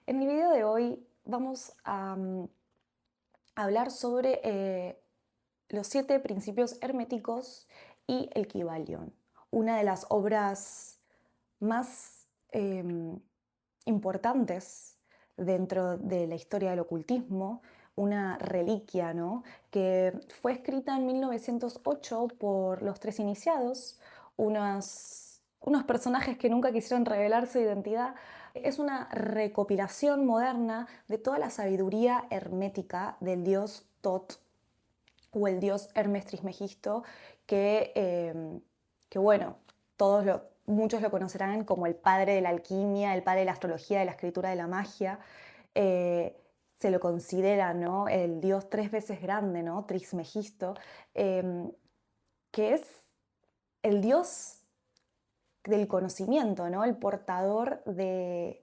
En el video de hoy vamos a hablar sobre los 7 principios herméticos y el Kybalion, una de las obras más importantes dentro de la historia del ocultismo, una reliquia, ¿no? Que fue escrita en 1908 por los Tres Iniciados, unos personajes que nunca quisieron revelar su identidad. Es una recopilación moderna de toda la sabiduría hermética del dios Tot o el dios Hermes Trismegisto, que bueno, muchos lo conocerán como el padre de la alquimia, el padre de la astrología, de la escritura, de la magia. Eh, Se lo considera, ¿no?, el dios 3 veces grande, ¿no?, Trismegisto, eh, que es el dios del conocimiento, ¿no?, el portador del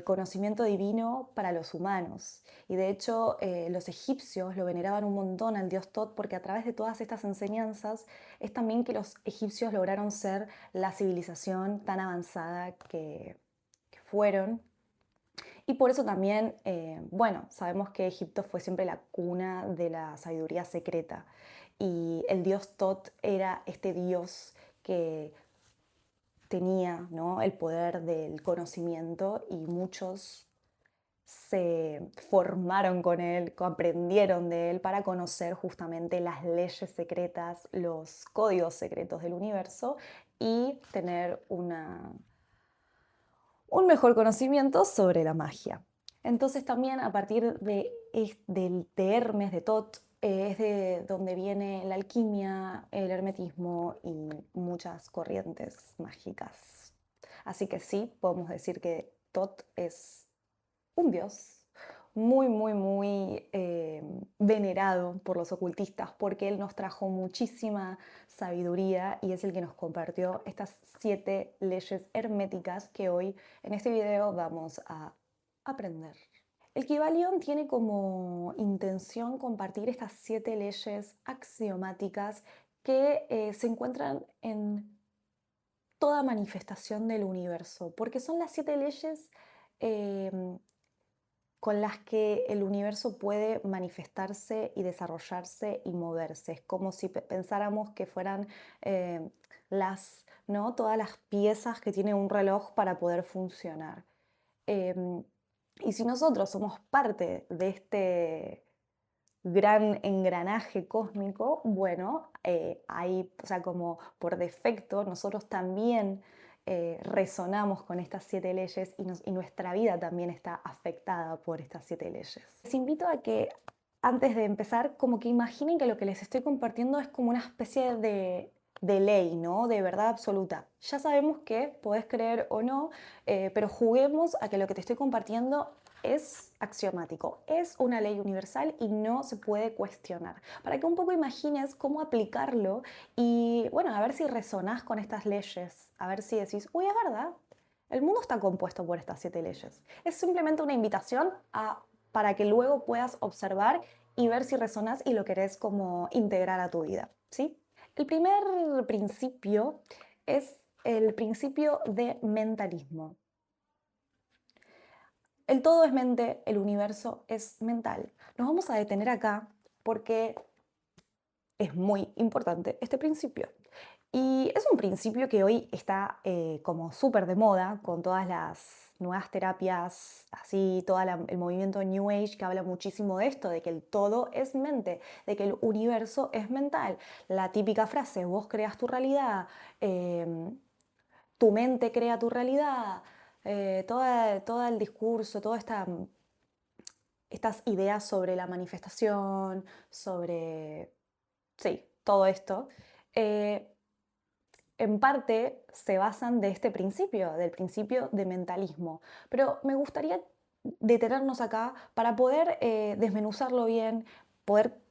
conocimiento divino para los humanos. Y de hecho, los egipcios lo veneraban un montón al dios Tot, porque a través de todas estas enseñanzas es también que los egipcios lograron ser la civilización tan avanzada que fueron. Y por eso también, bueno, sabemos que Egipto fue siempre la cuna de la sabiduría secreta. Y el dios Tot era este dios que tenía, ¿no?, el poder del conocimiento, y muchos se formaron con él, aprendieron de él para conocer justamente las leyes secretas, los códigos secretos del universo y tener un mejor conocimiento sobre la magia. Entonces también a partir de Hermes, de Tot, es de donde viene la alquimia, el hermetismo y muchas corrientes mágicas. Así que sí, podemos decir que Tot es un dios muy, muy, muy venerado por los ocultistas, porque él nos trajo muchísima sabiduría y es el que nos compartió estas 7 leyes herméticas que hoy en este video vamos a aprender. El Kybalion tiene como intención compartir estas 7 leyes axiomáticas que se encuentran en toda manifestación del universo, porque son las 7 leyes em, con las que el universo puede manifestarse y desarrollarse y moverse. Es como si pensáramos que fueran eh, ¿no?, todas las piezas que tiene un reloj para poder funcionar. Em, y si nosotros somos parte de este gran engranaje cósmico, bueno, o sea, como por defecto, nosotros también resonamos con estas 7 leyes y nuestra vida también está afectada por estas 7 leyes. Les invito a que antes de empezar, como que imaginen que lo que les estoy compartiendo es como una especie de ley, ¿no?, de verdad absoluta. Ya sabemos que podés creer o no, pero juguemos a que lo que te estoy compartiendo es axiomático, es una ley universal y no se puede cuestionar. Para que un poco imagines cómo aplicarlo y, bueno, a ver si resonás con estas leyes, a ver si decís, uy, es verdad, el mundo está compuesto por estas 7 leyes. Es simplemente una invitación para que luego puedas observar y ver si resonás y lo querés como integrar a tu vida, ¿sí? El primer principio es el principio de mentalismo. El todo es mente, el universo es mental. Nos vamos a detener acá porque es muy importante este principio. Y es un principio que hoy está como súper de moda con todas las nuevas terapias, así, todo el movimiento New Age que habla muchísimo de esto, de que el todo es mente, de que el universo es mental. La típica frase, vos creas tu realidad, tu mente crea tu realidad, todo el discurso, toda estas ideas sobre la manifestación, sobre, sí, todo esto, eh, en parte se basan de este principio, del principio de mentalismo. Pero me gustaría detenernos acá para poder desmenuzarlo bien, poder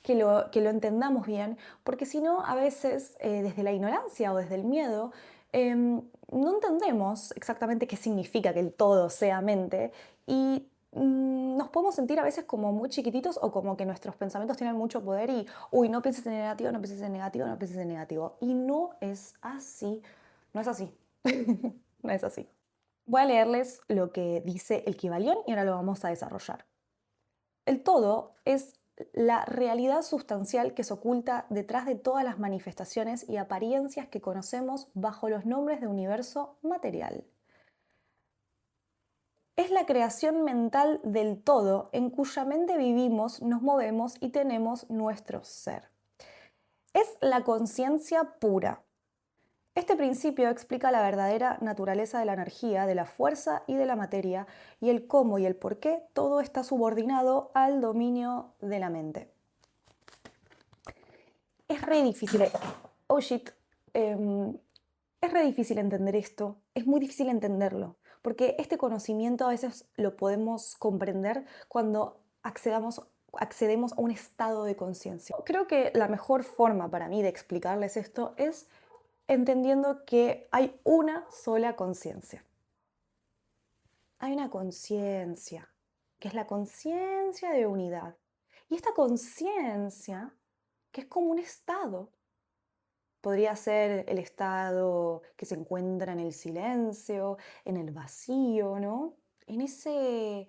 que lo entendamos bien, porque si no, a veces desde la ignorancia o desde el miedo, no entendemos exactamente qué significa que el todo sea mente y nos podemos sentir a veces como muy chiquititos o como que nuestros pensamientos tienen mucho poder y, uy, no pienses en negativo, no pienses en negativo, no pienses en negativo. Y no es así, no es así, no es así. Voy a leerles lo que dice el Kybalión y ahora lo vamos a desarrollar. El todo es la realidad sustancial que se oculta detrás de todas las manifestaciones y apariencias que conocemos bajo los nombres de universo material. Es la creación mental del todo en cuya mente vivimos, nos movemos y tenemos nuestro ser. Es la conciencia pura. Este principio explica la verdadera naturaleza de la energía, de la fuerza y de la materia, y el cómo y el por qué todo está subordinado al dominio de la mente. Es re difícil. Oh shit. Es re difícil entender esto. Es muy difícil entenderlo. Porque este conocimiento a veces lo podemos comprender cuando accedemos a un estado de conciencia. Creo que la mejor forma para mí de explicarles esto es entendiendo que hay una sola conciencia. Hay una conciencia, que es la conciencia de unidad. Y esta conciencia, que es como un estado, podría ser el estado que se encuentra en el silencio, en el vacío, ¿no? En ese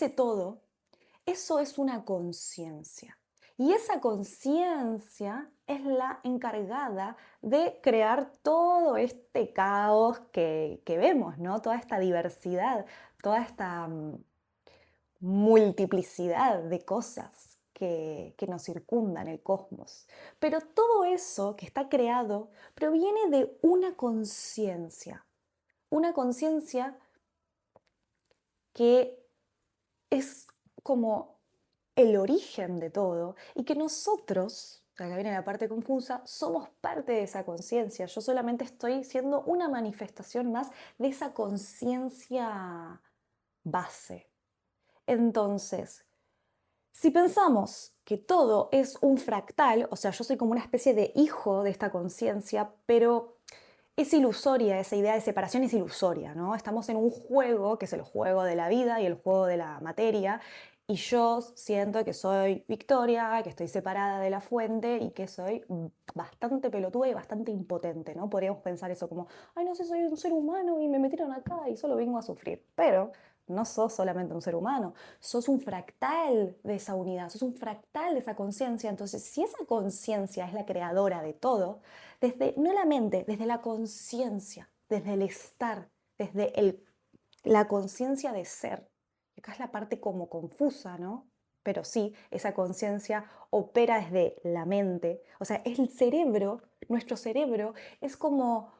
todo, eso es una conciencia. Y esa conciencia es la encargada de crear todo este caos que vemos, ¿no? Toda esta diversidad, toda esta multiplicidad de cosas que nos circundan el cosmos. Pero todo eso que está creado proviene de una conciencia que es como el origen de todo y que nosotros, acá viene la parte confusa, somos parte de esa conciencia. Yo solamente estoy siendo una manifestación más de esa conciencia base. Entonces, si pensamos que todo es un fractal, o sea, yo soy como una especie de hijo de esta conciencia, pero es ilusoria, esa idea de separación es ilusoria, ¿no? Estamos en un juego, que es el juego de la vida y el juego de la materia, y yo siento que soy Victoria, que estoy separada de la fuente y que soy bastante pelotuda y bastante impotente, ¿no? Podríamos pensar eso como, ay, no sé, soy un ser humano y me metieron acá y solo vengo a sufrir, pero no sos solamente un ser humano, sos un fractal de esa unidad, sos un fractal de esa conciencia. Entonces, si esa conciencia es la creadora de todo, desde, no la mente, desde la conciencia, desde el estar, desde la conciencia de ser. Acá es la parte como confusa, ¿no? Pero sí, esa conciencia opera desde la mente. O sea, es el cerebro, nuestro cerebro es como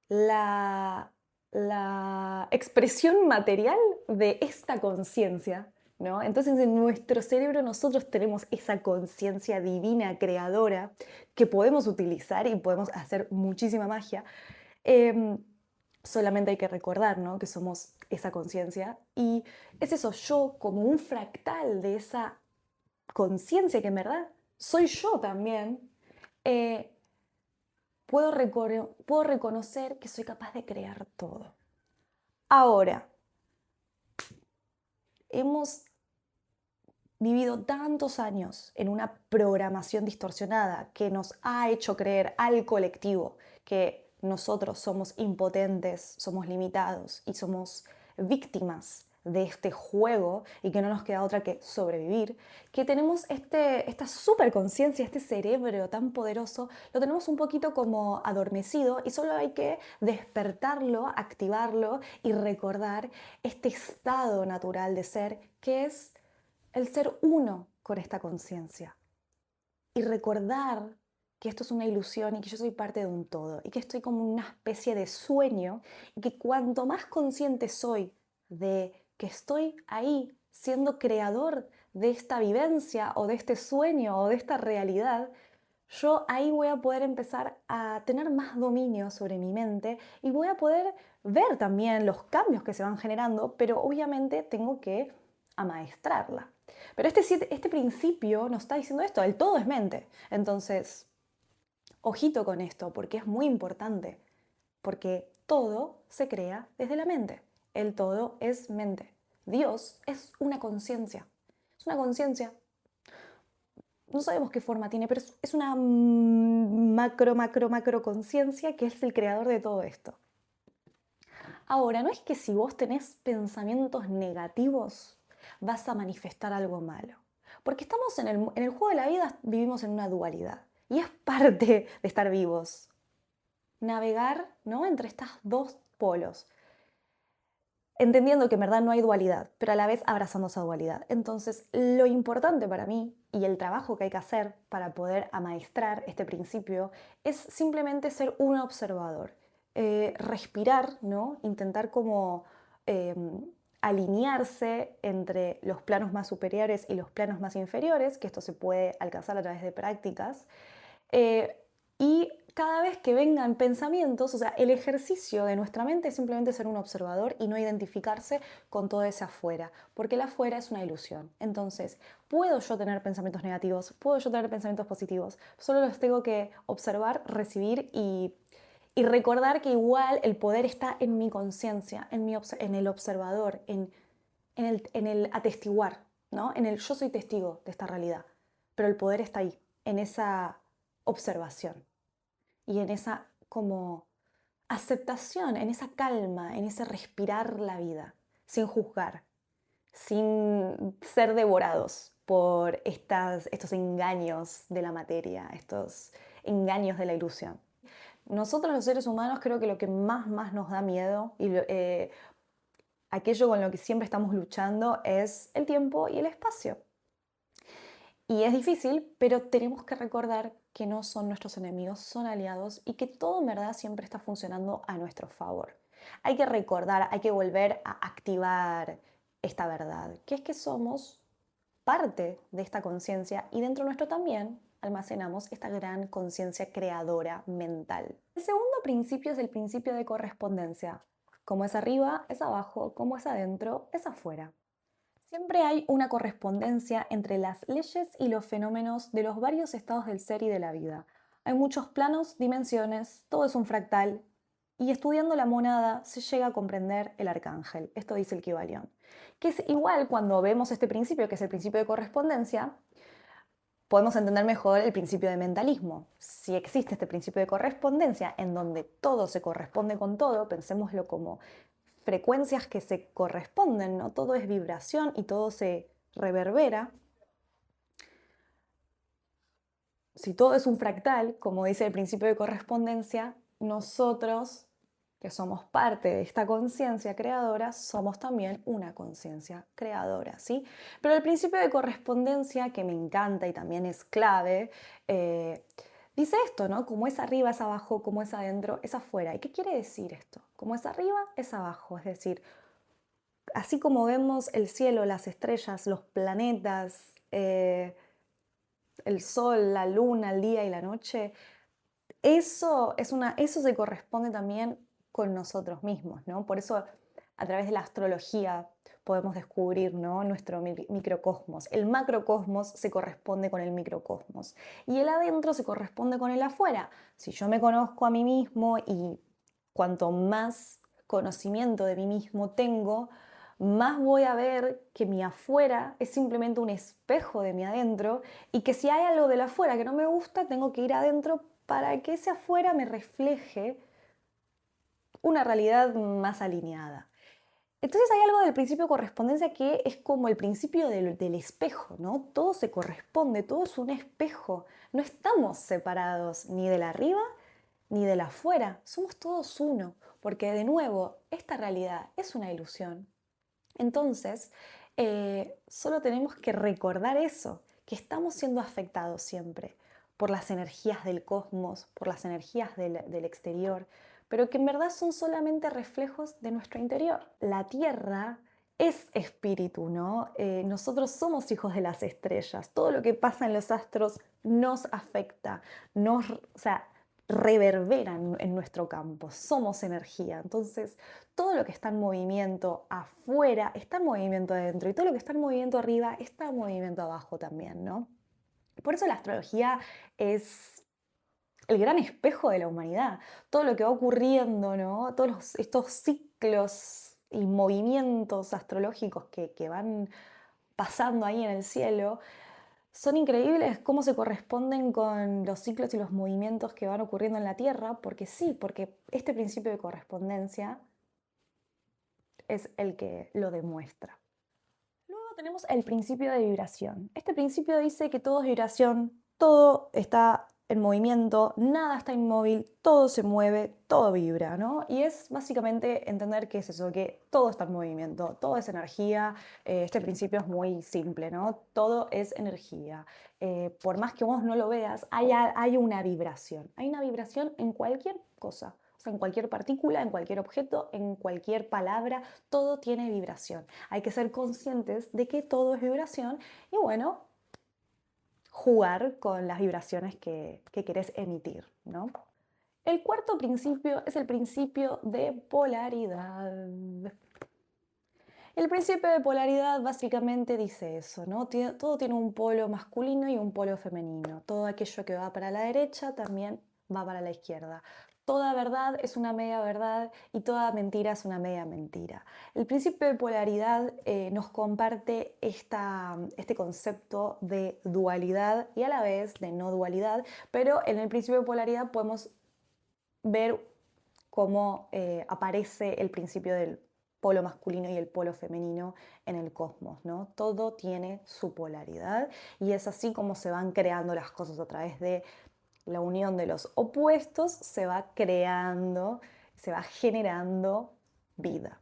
la, la expresión material de esta conciencia, ¿no? Entonces en nuestro cerebro nosotros tenemos esa conciencia divina creadora que podemos utilizar y podemos hacer muchísima magia. Em, Solamente hay que recordar, ¿no? Que somos esa conciencia y es eso, yo como un fractal de esa conciencia que en verdad soy yo también. eh, puedo reconocer que soy capaz de crear todo. Ahora, hemos vivido tantos años en una programación distorsionada que nos ha hecho creer al colectivo que nosotros somos impotentes, somos limitados y somos víctimas de este juego y que no nos queda otra que sobrevivir, que tenemos esta superconciencia, este cerebro tan poderoso, lo tenemos un poquito como adormecido y solo hay que despertarlo, activarlo y recordar este estado natural de ser que es el ser uno con esta conciencia y recordar que esto es una ilusión y que yo soy parte de un todo y que estoy como una especie de sueño y que cuanto más consciente soy de que estoy ahí siendo creador de esta vivencia o de este sueño o de esta realidad, yo ahí voy a poder empezar a tener más dominio sobre mi mente y voy a poder ver también los cambios que se van generando, pero obviamente tengo que amaestrarla. Pero este principio nos está diciendo esto, el todo es mente. Entonces, ojito con esto, porque es muy importante, porque todo se crea desde la mente. El todo es mente. Dios es una conciencia. Es una conciencia. no sabemos qué forma tiene, pero es una macro conciencia que es el creador de todo esto. Ahora, no es que si vos tenés pensamientos negativos vas a manifestar algo malo, porque estamos en el juego de la vida, vivimos en una dualidad y es parte de estar vivos. Navegar, ¿no?, entre estos dos polos, entendiendo que en verdad no hay dualidad, pero a la vez abrazando esa dualidad. Entonces, lo importante para mí y el trabajo que hay que hacer para poder amaestrar este principio es simplemente ser un observador, respirar, ¿no? Intentar como eh, alinearse entre los planos más superiores y los planos más inferiores, que esto se puede alcanzar a través de prácticas. Eh, y cada vez que vengan pensamientos, o sea, el ejercicio de nuestra mente es simplemente ser un observador y no identificarse con todo ese afuera, porque el afuera es una ilusión. Entonces, puedo yo tener pensamientos negativos, puedo yo tener pensamientos positivos, solo los tengo que observar, recibir y recordar que igual el poder está en mi conciencia, en el observador, en el atestiguar, ¿no? En el yo soy testigo de esta realidad, pero el poder está ahí, en esa observación y en esa como aceptación, en esa calma, en ese respirar la vida, sin juzgar, sin ser devorados por estos engaños de la materia, estos engaños de la ilusión. Nosotros los seres humanos creo que lo que más nos da miedo y aquello con lo que siempre estamos luchando es el tiempo y el espacio. Y es difícil, pero tenemos que recordar que no son nuestros enemigos, son aliados y que todo en verdad siempre está funcionando a nuestro favor. Hay que recordar, hay que volver a activar esta verdad, que es que somos parte de esta conciencia y dentro nuestro también almacenamos esta gran conciencia creadora mental. El segundo principio es el principio de correspondencia. Como es arriba, es abajo, como es adentro, es afuera. Siempre hay una correspondencia entre las leyes y los fenómenos de los varios estados del ser y de la vida. Hay muchos planos, dimensiones, todo es un fractal, y estudiando la monada se llega a comprender el arcángel. Esto dice el Kybalión. Que es igual cuando vemos este principio, que es el principio de correspondencia, podemos entender mejor el principio de mentalismo. Si existe este principio de correspondencia en donde todo se corresponde con todo, pensémoslo como frecuencias que se corresponden, ¿no? Todo es vibración y todo se reverbera. Si todo es un fractal, como dice el principio de correspondencia, nosotros, que somos parte de esta conciencia creadora, somos también una conciencia creadora, ¿sí? Pero el principio de correspondencia, que me encanta y también es clave, dice esto, ¿no? Como es arriba es abajo, como es adentro es afuera. ¿Y qué quiere decir esto? Como es arriba es abajo, es decir, así como vemos el cielo, las estrellas, los planetas, el sol, la luna, el día y la noche, eso se corresponde también con nosotros mismos, ¿no? Por eso a través de la astrología podemos descubrir, ¿no?, nuestro microcosmos. El macrocosmos se corresponde con el microcosmos y el adentro se corresponde con el afuera. Si yo me conozco a mí mismo y cuanto más conocimiento de mí mismo tengo, más voy a ver que mi afuera es simplemente un espejo de mi adentro y que si hay algo del afuera que no me gusta, tengo que ir adentro para que ese afuera me refleje una realidad más alineada. Entonces hay algo del principio de correspondencia que es como el principio del espejo, ¿no? Todo se corresponde, todo es un espejo. No estamos separados ni del arriba ni del afuera, somos todos uno, porque de nuevo, esta realidad es una ilusión. Entonces, solo tenemos que recordar eso, que estamos siendo afectados siempre por las energías del cosmos, por las energías del exterior, pero que en verdad son solamente reflejos de nuestro interior. La Tierra es espíritu, ¿no? Nosotros somos hijos de las estrellas. Todo lo que pasa en los astros nos afecta, o sea, reverberan en nuestro campo. Somos energía. Entonces, todo lo que está en movimiento afuera está en movimiento adentro y todo lo que está en movimiento arriba está en movimiento abajo también, ¿no? Por eso la astrología es el gran espejo de la humanidad. Todo lo que va ocurriendo, ¿no? Todos estos ciclos y movimientos astrológicos que van pasando ahí en el cielo, Son increíbles cómo se corresponden con los ciclos y los movimientos que van ocurriendo en la Tierra, porque sí, porque este principio de correspondencia es el que lo demuestra. Luego tenemos el principio de vibración. Este principio dice que todo es vibración, todo está en movimiento, nada está inmóvil, todo se mueve, todo vibra, ¿no? Y es básicamente entender qué es eso, que todo está en movimiento, todo es energía. Este principio es muy simple, ¿no? Todo es energía. Por más que vos no lo veas, hay una vibración. Hay una vibración en cualquier cosa. O sea, en cualquier partícula, en cualquier objeto, en cualquier palabra, todo tiene vibración. Hay que ser conscientes de que todo es vibración y bueno, jugar con las vibraciones que querés emitir, ¿no? El cuarto principio es el principio de polaridad. El principio de polaridad básicamente dice eso, ¿no? Todo tiene un polo masculino y un polo femenino. Todo aquello que va para la derecha también va para la izquierda. Toda verdad es una media verdad y toda mentira es una media mentira. El principio de polaridad nos comparte este concepto de dualidad y a la vez de no dualidad, pero en el principio de polaridad podemos ver cómo aparece el principio del polo masculino y el polo femenino en el cosmos, ¿no? Todo tiene su polaridad y es así como se van creando las cosas a través de la unión de los opuestos, se va creando, se va generando vida.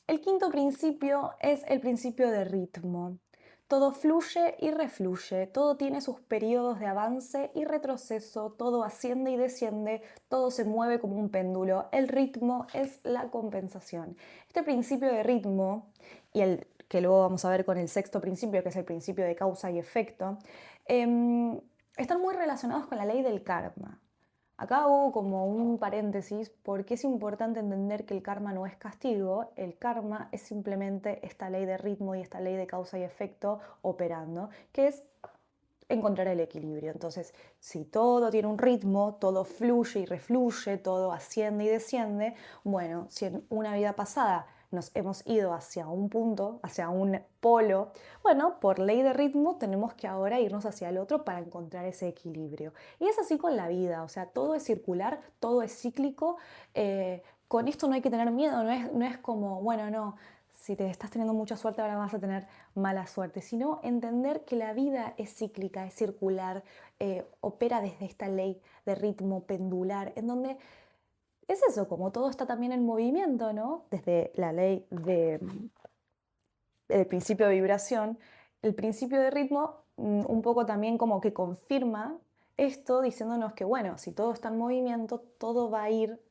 El quinto principio es el principio de ritmo. Todo fluye y refluye, todo tiene sus periodos de avance y retroceso, todo asciende y desciende, todo se mueve como un péndulo. El ritmo es la compensación. Este principio de ritmo, y el que luego vamos a ver con el sexto principio, que es el principio de causa y efecto, están muy relacionados con la ley del karma. Acá hago como un paréntesis porque es importante entender que el karma no es castigo, el karma es simplemente esta ley de ritmo y esta ley de causa y efecto operando, que es encontrar el equilibrio. Entonces, si todo tiene un ritmo, todo fluye y refluye, todo asciende y desciende, bueno, si en una vida pasada nos hemos ido hacia un punto, hacia un polo, bueno, por ley de ritmo tenemos que ahora irnos hacia el otro para encontrar ese equilibrio. Y es así con la vida, o sea, todo es circular, todo es cíclico. Con esto no hay que tener miedo, no es como, bueno, no, si te estás teniendo mucha suerte ahora vas a tener mala suerte, sino entender que la vida es cíclica, es circular, opera desde esta ley de ritmo pendular, en donde es eso, como todo está también en movimiento, ¿no? Desde la ley del principio de vibración, el principio de ritmo un poco también como que confirma esto diciéndonos que, bueno, si todo está en movimiento, todo va a ir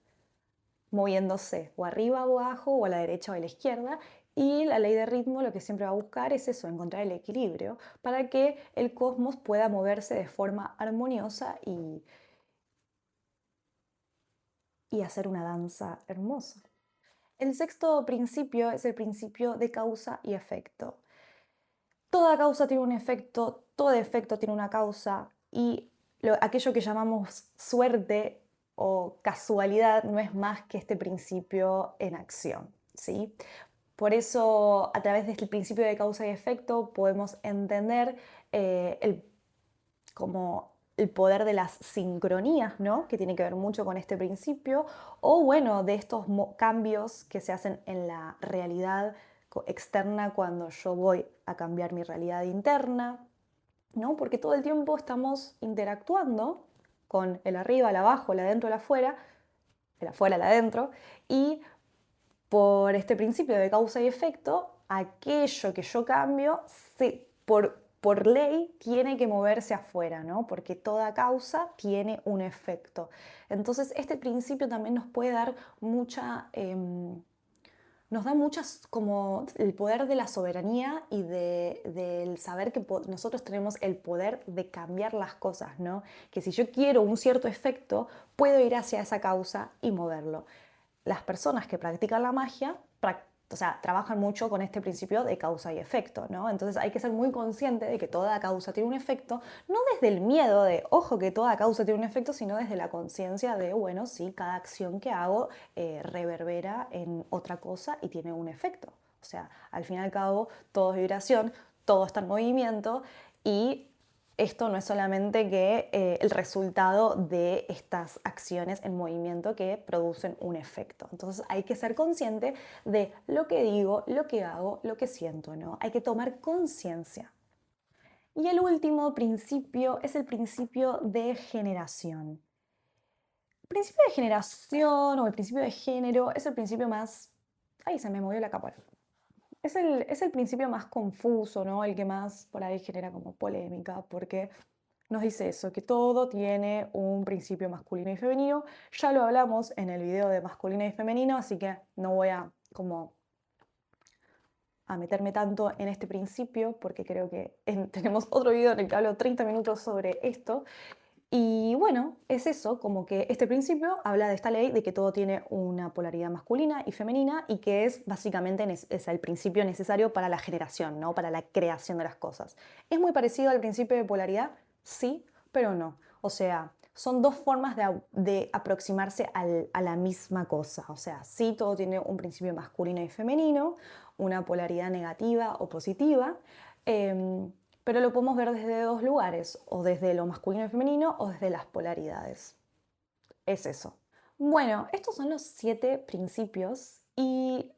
moviéndose o arriba o abajo o a la derecha o a la izquierda. Y la ley de ritmo lo que siempre va a buscar es eso, encontrar el equilibrio para que el cosmos pueda moverse de forma armoniosa y hacer una danza hermosa. El sexto principio es el principio de causa y efecto. Toda causa tiene un efecto, todo efecto tiene una causa y aquello que llamamos suerte o casualidad no es más que este principio en acción, ¿sí? Por eso, a través de este principio de causa y efecto, podemos entender como el poder de las sincronías, ¿no? Que tiene que ver mucho con este principio, o bueno, de estos cambios que se hacen en la realidad externa cuando yo voy a cambiar mi realidad interna, ¿no? Porque todo el tiempo estamos interactuando con el arriba, el abajo, el adentro, el afuera, el adentro, y por este principio de causa y efecto, aquello que yo cambio, por ley, tiene que moverse afuera, ¿no? Porque toda causa tiene un efecto. Entonces, este principio también nos puede dar nos da muchas, como el poder de la soberanía y del saber que nosotros tenemos el poder de cambiar las cosas, ¿no? Que si yo quiero un cierto efecto, puedo ir hacia esa causa y moverlo. Las personas que practican la magia, o sea, trabajan mucho con este principio de causa y efecto, ¿no? Entonces hay que ser muy consciente de que toda causa tiene un efecto, no desde el miedo de, ojo, que toda causa tiene un efecto, sino desde la conciencia de, bueno, sí, cada acción que hago reverbera en otra cosa y tiene un efecto. O sea, al fin y al cabo, todo es vibración, todo está en movimiento y esto no es solamente que el resultado de estas acciones en movimiento que producen un efecto. Entonces hay que ser consciente de lo que digo, lo que hago, lo que siento, ¿no? Hay que tomar conciencia. Y el último principio es el principio de generación. El principio de generación o el principio de género es el principio más... ¡Ay, se me movió la capa! Es el principio más confuso, ¿no? El que más por ahí genera como polémica, porque nos dice eso, que todo tiene un principio masculino y femenino. Ya lo hablamos en el video de masculino y femenino, así que no voy a como a meterme tanto en este principio, porque creo que tenemos otro video en el que hablo 30 minutos sobre esto. Y bueno, es eso, como que este principio habla de esta ley de que todo tiene una polaridad masculina y femenina y que es básicamente es el principio necesario para la generación, ¿no? Para la creación de las cosas. ¿Es muy parecido al principio de polaridad? Sí, pero no. O sea, son dos formas de aproximarse a la misma cosa. O sea, sí, todo tiene un principio masculino y femenino, una polaridad negativa o positiva. Pero lo podemos ver desde dos lugares, o desde lo masculino y femenino, o desde las polaridades. Es eso. Bueno, estos son los 7 principios y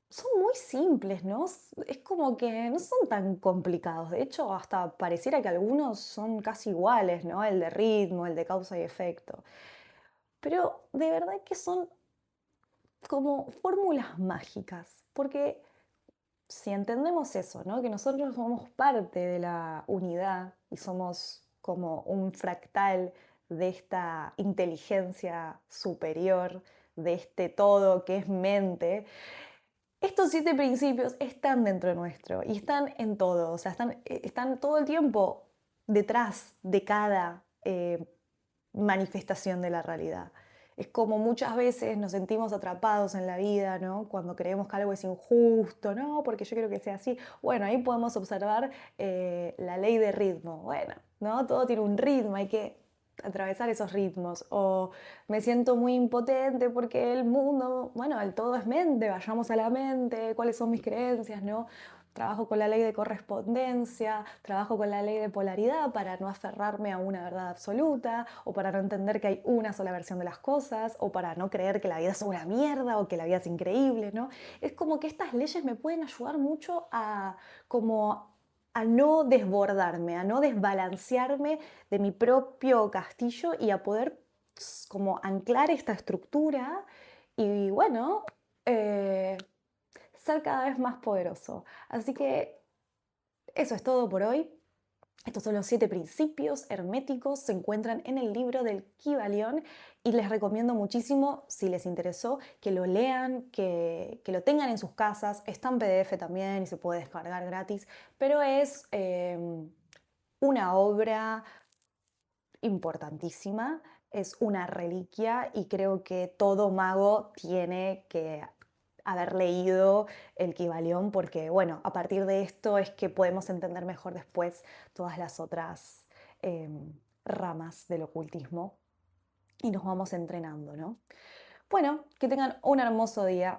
son muy simples, ¿no? Es como que no son tan complicados. De hecho, hasta pareciera que algunos son casi iguales, ¿no? El de ritmo, el de causa y efecto. Pero de verdad que son como fórmulas mágicas, porque si entendemos eso, ¿no? Que nosotros somos parte de la unidad y somos como un fractal de esta inteligencia superior, de este todo que es mente, estos 7 principios están dentro nuestro y están en todo, o sea, están todo el tiempo detrás de cada manifestación de la realidad. Es como muchas veces nos sentimos atrapados en la vida, ¿no? Cuando creemos que algo es injusto, ¿no? Porque yo quiero que sea así. Bueno, ahí podemos observar la ley de ritmo. Bueno, ¿no? Todo tiene un ritmo, hay que atravesar esos ritmos. O me siento muy impotente porque el mundo, bueno, el todo es mente, vayamos a la mente, cuáles son mis creencias, ¿no? Trabajo con la ley de correspondencia, trabajo con la ley de polaridad para no aferrarme a una verdad absoluta, o para no entender que hay una sola versión de las cosas, o para no creer que la vida es una mierda o que la vida es increíble, ¿no? Es como que estas leyes me pueden ayudar mucho como a no desbordarme, a no desbalancearme de mi propio castillo y a poder como anclar esta estructura y bueno, ser cada vez más poderoso. Así que eso es todo por hoy. Estos son los 7 principios herméticos, se encuentran en el libro del Kybalión y les recomiendo muchísimo, si les interesó, que lo lean, que lo tengan en sus casas. Está en PDF también y se puede descargar gratis, pero es una obra importantísima, es una reliquia y creo que todo mago tiene que haber leído el Kybalión porque, bueno, a partir de esto es que podemos entender mejor después todas las otras ramas del ocultismo y nos vamos entrenando, ¿no? Bueno, que tengan un hermoso día.